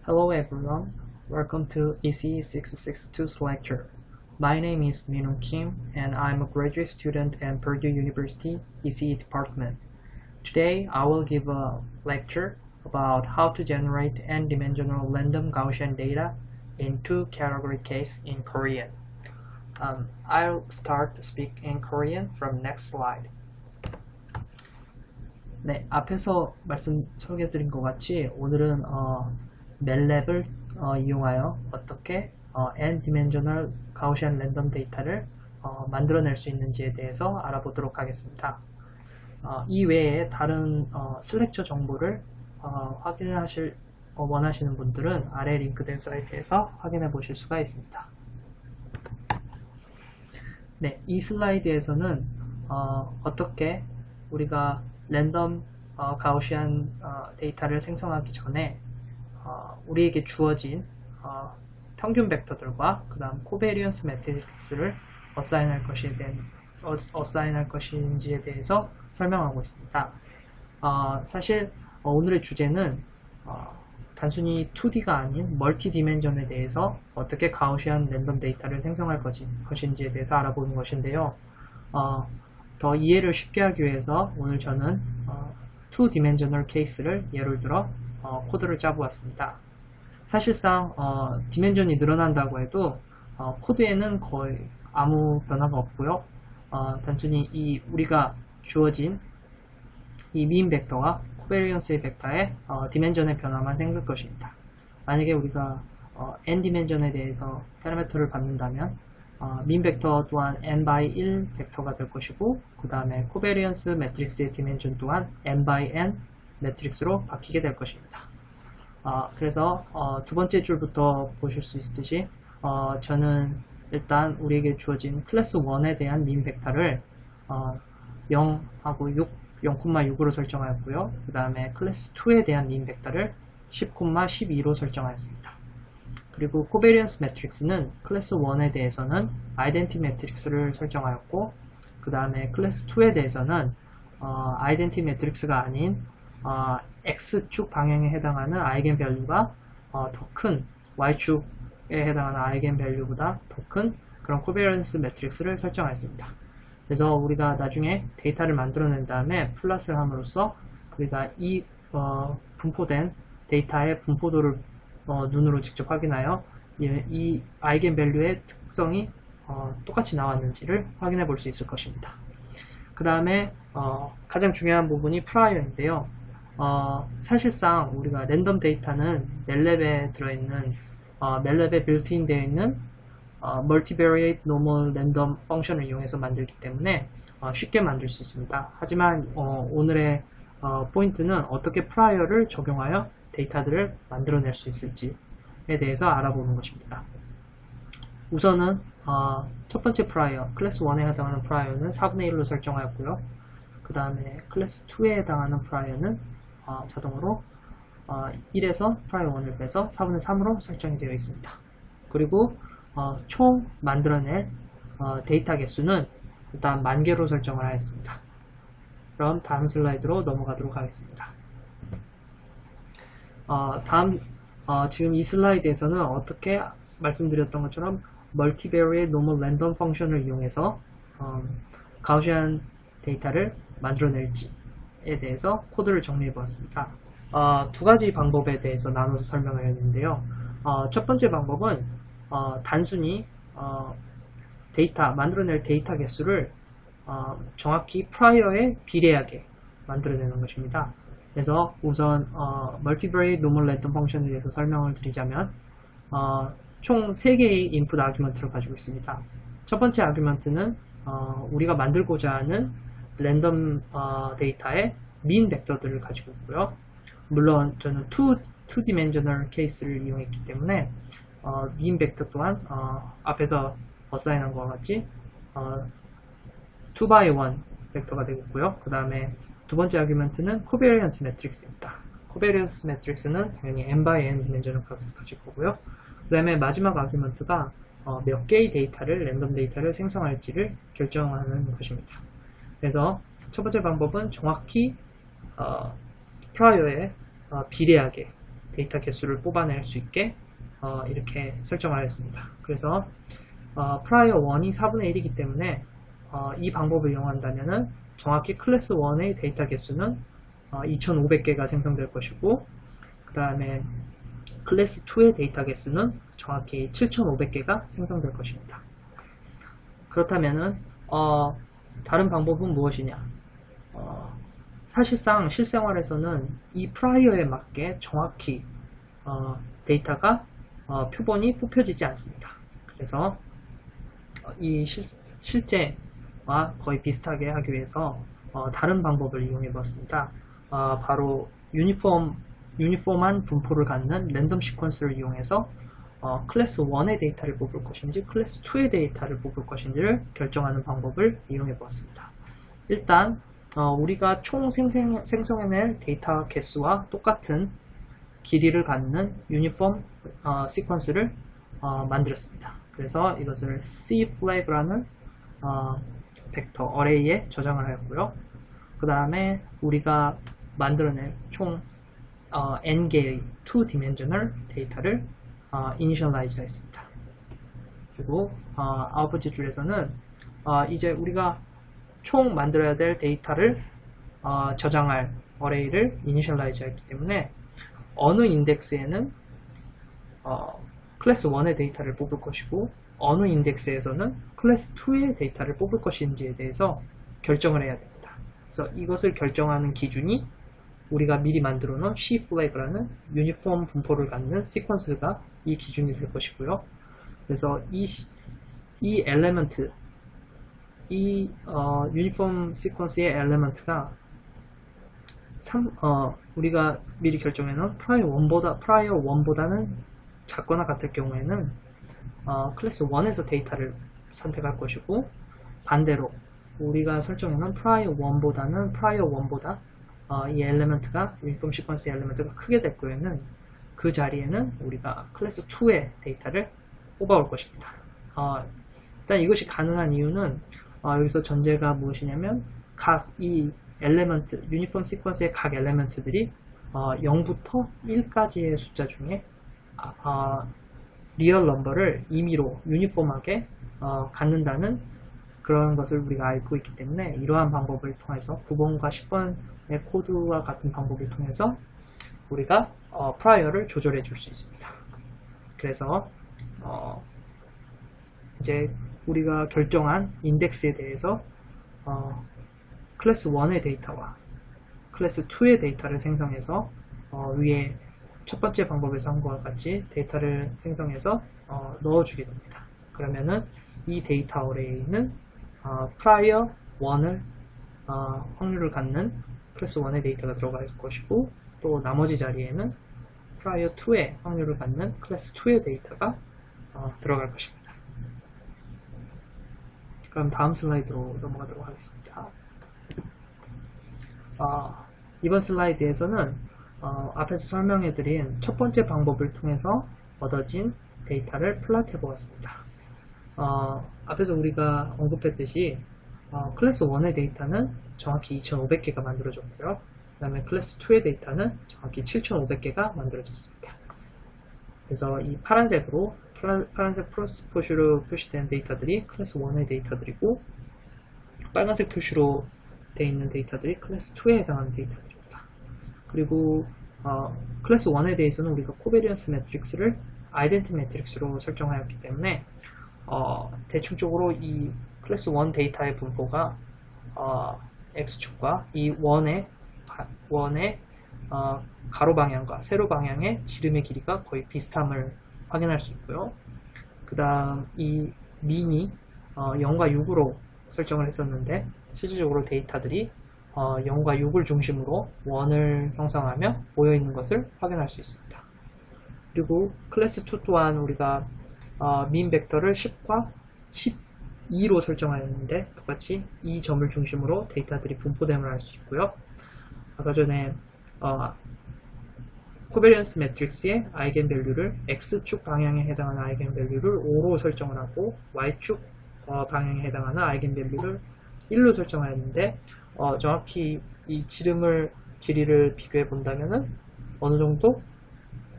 Hello everyone, welcome to ECE 662's lecture. My name is Minung Kim and I'm a graduate student at Purdue University ECE department. Today I will give a lecture about how to generate n-dimensional random Gaussian data in two category case in Korean. I'll start to speak in Korean from next slide. 네, 앞에서 소개해드린 것 같이 오늘은 MATLAB을 이용하여 어떻게 n-dimensional Gaussian random 데이터를 만들어낼 수 있는지에 대해서 알아보도록 하겠습니다. 이 외에 다른 슬랙처 정보를 확인하실 원하시는 분들은 아래 링크된 사이트에서 확인해 보실 수가 있습니다. 네, 이 슬라이드에서는 어떻게 우리가 랜덤 가우시안 데이터를 생성하기 전에 우리에게 주어진 평균 벡터들과 그 다음 코베리언스 매트릭스를 어사인할 것인지에 대해서 설명하고 있습니다. 사실 오늘의 주제는 단순히 2D가 아닌 멀티 디멘전에 대해서 어떻게 가우시안 랜덤 데이터를 생성할 것인지에 대해서 알아보는 것인데요. 더 이해를 쉽게 하기 위해서 오늘 저는 2디멘셔널 케이스를 예를 들어 코드를 짜보았습니다. 사실상 디멘전이 늘어난다고 해도 코드에는 거의 아무 변화가 없고요. 단순히 우리가 주어진 이 민 벡터와 코베리언스의 벡터의 디멘전의 변화만 생길 것입니다. 만약에 우리가 n 디멘전에 대해서 파라미터를 받는다면 민 벡터 또한 n by 1 벡터가 될 것이고 그 다음에 코베리언스 매트릭스의 디멘전 또한 n by n 매트릭스로 바뀌게 될 것입니다. 그래서 두 번째 줄부터 보실 수 있듯이 저는 일단 우리에게 주어진 클래스 1에 대한 민 벡터를 0하고 0,6으로 설정하였고요. 그 다음에 클래스 2에 대한 민 벡터를 10,12로 설정하였습니다. 그리고 코베리언스 매트릭스는 클래스 1에 대해서는 아이덴티 매트릭스를 설정하였고 그 다음에 클래스 2에 대해서는 아이덴티 매트릭스가 아닌 X축 방향에 해당하는 아이겐밸류가 더 큰 Y축에 해당하는 아이겐밸류보다 더 큰 그런 코베리언스 매트릭스를 설정하였습니다. 그래서 우리가 나중에 데이터를 만들어낸 다음에 플롯을 함으로써 우리가 이 분포된 데이터의 분포도를 눈으로 직접 확인하여 이 아이겐밸류의 특성이 똑같이 나왔는지를 확인해 볼 수 있을 것입니다. 그 다음에 가장 중요한 부분이 프라이어인데요. 사실상 우리가 랜덤 데이터는 MATLAB에 들어있는 MATLAB에 빌트인 되어 있는 Multivariate Normal Random 펑션을 이용해서 만들기 때문에 쉽게 만들 수 있습니다. 하지만 오늘의 포인트는 어떻게 프라이어를 적용하여 데이터들을 만들어낼 수 있을지에 대해서 알아보는 것입니다. 우선은 첫 번째 프라이어, 클래스 1에 해당하는 프라이어는 4분의 1로 설정하였고요. 그 다음에 클래스 2에 해당하는 프라이어는 자동으로 1에서 프라이어 1을 빼서 4분의 3으로 설정이 되어 있습니다. 그리고 총 만들어낼 데이터 개수는 일단 10,000개로 설정을 하였습니다. 그럼 다음 슬라이드로 넘어가도록 하겠습니다. 지금 이 슬라이드에서는 어떻게 말씀드렸던 것처럼 Multivariate Normal Random 펑션을 이용해서 가우시안 데이터를 만들어낼지에 대해서 코드를 정리해 보았습니다. 두 가지 방법에 대해서 나눠서 설명을 했는데요. 첫 번째 방법은 단순히 만들어낼 데이터 개수를 정확히 프라이어에 비례하게 만들어내는 것입니다. 그래서 우선 Multivariate Normal Random 펑션에 대해서 설명을 드리자면 총 3개의 인풋 아규먼트를 가지고 있습니다. 첫 번째 아규먼트는 우리가 만들고자 하는 랜덤 데이터의 민 벡터들을 가지고 있고요. 물론 저는 2디멘셔널 케이스를 이용했기 때문에 민 벡터 또한 앞에서 어사인한 것과 같이 2x1 벡터가 되겠고요. 그 다음에 두 번째 아규먼트는 코베리언스 매트릭스입니다. 코베리언스 매트릭스는 당연히 n by n 디멘전을 가질 거고요. 그 다음에 마지막 아규먼트가 몇 개의 랜덤 데이터를 생성할지를 결정하는 것입니다. 그래서 첫 번째 방법은 정확히 프라이어에 비례하게 데이터 개수를 뽑아낼 수 있게 이렇게 설정하였습니다. 그래서 prior 1이 4분의 1이기 때문에 이 방법을 이용한다면 정확히 클래스 1의 데이터 개수는 2500개가 생성될 것이고, 그 다음에 클래스 2의 데이터 개수는 정확히 7500개가 생성될 것입니다. 그렇다면은 다른 방법은 무엇이냐? 사실상 실생활에서는 이 프라이어에 맞게 정확히 데이터가 표본이 뽑혀지지 않습니다. 그래서 이 실제와 거의 비슷하게 하기 위해서 다른 방법을 이용해 보았습니다. 바로 유니폼한 분포를 갖는 랜덤 시퀀스를 이용해서 클래스 1의 데이터를 뽑을 것인지 클래스 2의 데이터를 뽑을 것인지를 결정하는 방법을 이용해 보았습니다. 일단 우리가 총 생성해낼 데이터 개수와 똑같은 길이를 갖는 유니폼 시퀀스를 만들었습니다. 그래서 이것을 cFlag라는 벡터 어레이에 저장을 하였고요. 그 다음에 우리가 만들어낼 총 n개의 2dimensional 데이터를 initialize 했습니다. 그리고 아웃풋 줄에서는 이제 우리가 총 만들어야 될 데이터를 저장할 어레이를 initialize 했기 때문에 어느 인덱스에는 클래스 1의 데이터를 뽑을 것이고 어느 인덱스에서는 클래스 2의 데이터를 뽑을 것인지에 대해서 결정을 해야 됩니다. 그래서 이것을 결정하는 기준이 우리가 미리 만들어 놓은 cFlag라는 유니폼 분포를 갖는 시퀀스가 이 기준이 될 것이고요. 그래서 이 엘레먼트, 유니폼 시퀀스의 엘레먼트가 우리가 미리 결정해 놓은 prior 1보다는 작거나 같을 경우에는 클래스 1에서 데이터를 선택할 것이고, 반대로 우리가 설정해 놓은 prior 1보다 이 엘레먼트가 유니폼 시퀀스 엘레먼트가 크게 될 경우에는 그 자리에는 우리가 클래스 2의 데이터를 뽑아올 것입니다. 일단 이것이 가능한 이유는 여기서 전제가 무엇이냐면 각 이 엘레먼트, 유니폼 시퀀스의 각 엘레먼트들이 0부터 1까지의 숫자 중에 리얼 넘버를 임의로 유니폼하게 갖는다는 그런 것을 우리가 알고 있기 때문에 이러한 방법을 통해서 9번과 10번의 코드와 같은 방법을 통해서 우리가 프라이어를 조절해 줄 수 있습니다. 그래서 이제 우리가 결정한 인덱스에 대해서 클래스 1의 데이터와 클래스 2의 데이터를 생성해서 위에 첫 번째 방법에서 한 것과 같이 데이터를 생성해서 넣어주게 됩니다. 그러면은 이 데이터 어레이는 prior 1을 확률을 갖는 클래스 1의 데이터가 들어갈 것이고, 또 나머지 자리에는 prior 2의 확률을 갖는 클래스 2의 데이터가 들어갈 것입니다. 그럼 다음 슬라이드로 넘어가도록 하겠습니다. 이번 슬라이드에서는 앞에서 설명해드린 첫 번째 방법을 통해서 얻어진 데이터를 플롯해 보았습니다. 앞에서 우리가 언급했듯이 클래스 1의 데이터는 정확히 2500개가 만들어졌고요. 그 다음에 클래스 2의 데이터는 정확히 7500개가 만들어졌습니다. 그래서 이 파란색 표시로 표시된 데이터들이 클래스 1의 데이터들이고, 빨간색 표시로 되어 있는 데이터들이 클래스 2에 해당하는 데이터들입니다. 그리고 클래스 1에 대해서는 우리가 코베리언스 매트릭스를 아이덴티 매트릭스로 설정하였기 때문에 대충적으로 이 클래스 1 데이터의 분포가 x축과 이 1의 가로 방향과 세로 방향의 지름의 길이가 거의 비슷함을 확인할 수 있고요. 그 다음 이 민이 0과 6으로 설정을 했었는데 실질적으로 데이터들이 0과 6을 중심으로 원을 형성하며 모여있는 것을 확인할 수 있습니다. 그리고 클래스 2 또한 우리가 민 벡터를 10과 12로 설정하였는데 똑같이 이 점을 중심으로 데이터들이 분포됨을 알 수 있고요. 아까 전에 코베리언스 매트릭스의 아이겐밸류를 X축 방향에 해당하는 아이겐밸류를 5로 설정을 하고 Y축 방향에 해당하는 아이겐밸류를 1로 설정하였는데 정확히 이 지름을 길이를 비교해 본다면은 어느 정도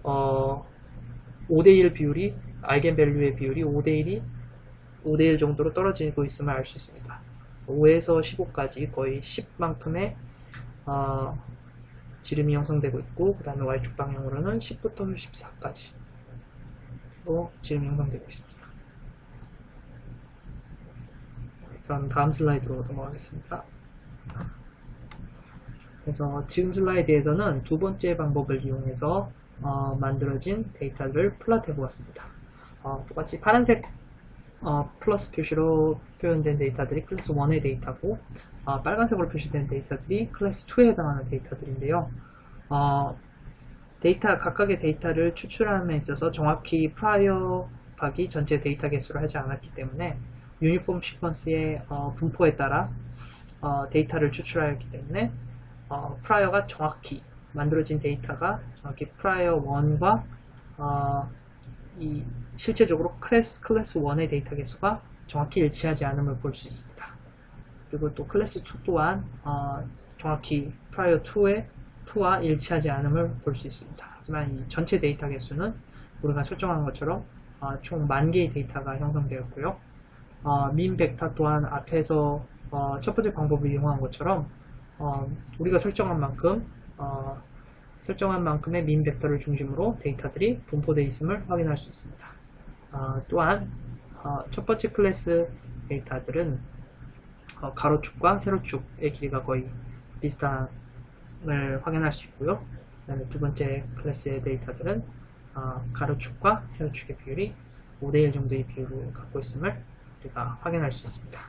5대1 비율이, 아이겐밸류의 비율이 5대1 정도로 떨어지고 있음을 알 수 있습니다. 5에서 15까지 거의 10만큼의 지름이 형성되고 있고, 그 다음에 Y축 방향으로는 10부터 14까지 지름이 형성되고 있습니다. 그럼 다음 슬라이드로 넘어가겠습니다. 그래서 지금 슬라이드에서는 두 번째 방법을 이용해서 만들어진 데이터를 플롯해 보았습니다. 똑같이 파란색 플러스 표시로 표현된 데이터들이 클래스 1의 데이터고, 빨간색으로 표시된 데이터들이 클래스 2에 해당하는 데이터들인데요. 각각의 데이터를 추출함에 있어서 정확히 프라이어 곱하기 전체 데이터 개수를 하지 않았기 때문에 유니폼 시퀀스의 분포에 따라 데이터를 추출하였기 때문에 프라이어가 정확히 만들어진 데이터가 정확히 프라이어 1과 실제적으로 클래스 1의 데이터 개수가 정확히 일치하지 않음을 볼 수 있습니다. 그리고 또 클래스 2 또한 정확히 프라이어 2와 일치하지 않음을 볼 수 있습니다. 하지만 이 전체 데이터 개수는 우리가 설정한 것처럼 총 10,000개의 데이터가 형성되었고요. 민 벡터 또한 앞에서 첫 번째 방법을 이용한 것처럼 우리가 설정한 만큼의 민 벡터를 중심으로 데이터들이 분포되어 있음을 확인할 수 있습니다. 또한 첫 번째 클래스 데이터들은 가로축과 세로축의 길이가 거의 비슷함을 확인할 수 있고요. 그다음에 두 번째 클래스의 데이터들은 가로축과 세로축의 비율이 5대1 정도의 비율을 갖고 있음을 우리가 확인할 수 있습니다.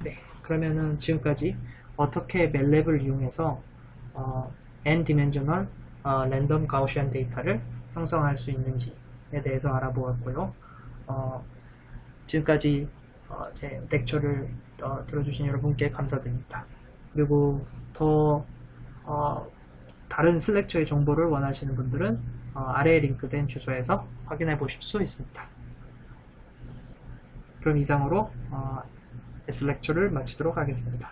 네, 그러면은 지금까지 어떻게 멜랩을 이용해서 n-dimensional 랜덤 가우시안 데이터를 형성할 수 있는지에 대해서 알아보았고요. 지금까지 제 렉처를 들어주신 여러분께 감사드립니다. 그리고 더 다른 슬랙처의 정보를 원하시는 분들은 아래에 링크된 주소에서 확인해 보실 수 있습니다. 그럼 이상으로 S렉처를 마치도록 하겠습니다.